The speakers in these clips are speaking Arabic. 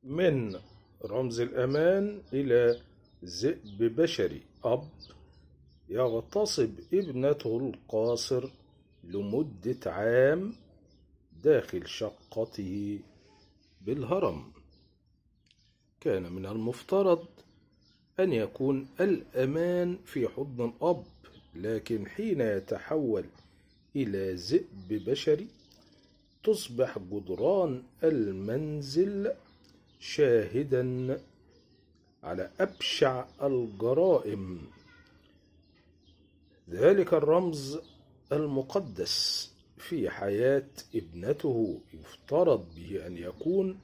من رمز الأمان إلى ذئب بشري. أب يغتصب ابنته القاصر لمدة عام داخل شقته بالهرم. كان من المفترض أن يكون الأمان في حضن الأب، لكن حين يتحول إلى ذئب بشري تصبح جدران المنزل شاهدا على أبشع الجرائم. ذلك الرمز المقدس في حياة ابنته يفترض به أن يكون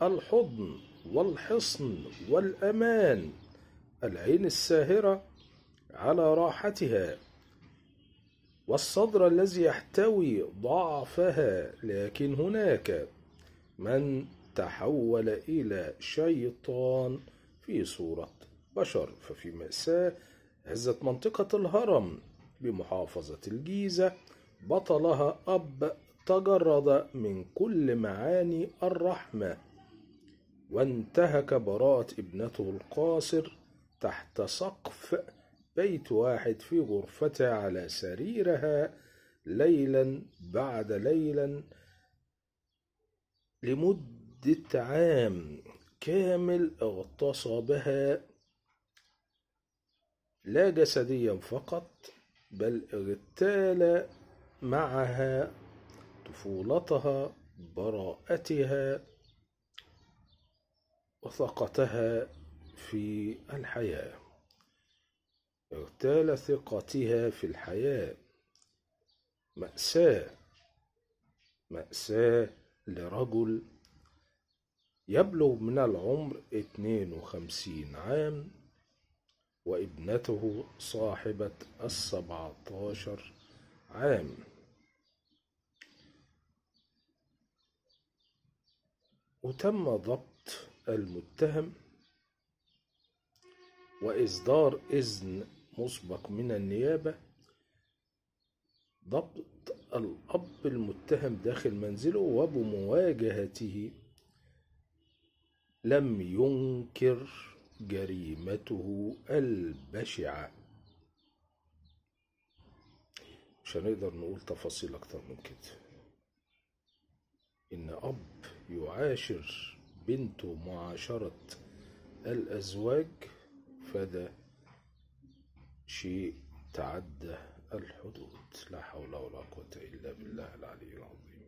الحضن والحصن والأمان، العين الساهرة على راحتها والصدر الذي يحتوي ضعفها. لكن هناك من تحول إلى شيطان في صورة بشر. ففي مأساة هزت منطقة الهرم بمحافظة الجيزة بطلها أب تجرد من كل معاني الرحمة وانتهك براءة ابنته القاصر تحت سقف بيت واحد في غرفتها على سريرها ليلا بعد ليلا لمدة عام كامل. اغتصبها لا جسديا فقط، بل اغتال معها طفولتها، براءتها، وثقتها في الحياة. اغتال ثقتها في الحياة. مأساة، مأساة لرجل يبلغ من العمر 52 عام وابنته صاحبة 17 عام. وتم ضبط المتهم وإصدار إذن مسبق من النيابة. ضبط الأب المتهم داخل منزله وبمواجهته لم ينكر جريمته البشعة. مش هنقدر نقول تفاصيل أكتر من كده. إن أب يعاشر بنته معاشرة الأزواج فده شيء تعدى الحدود. لا حول ولا قوة إلا بالله العلي العظيم.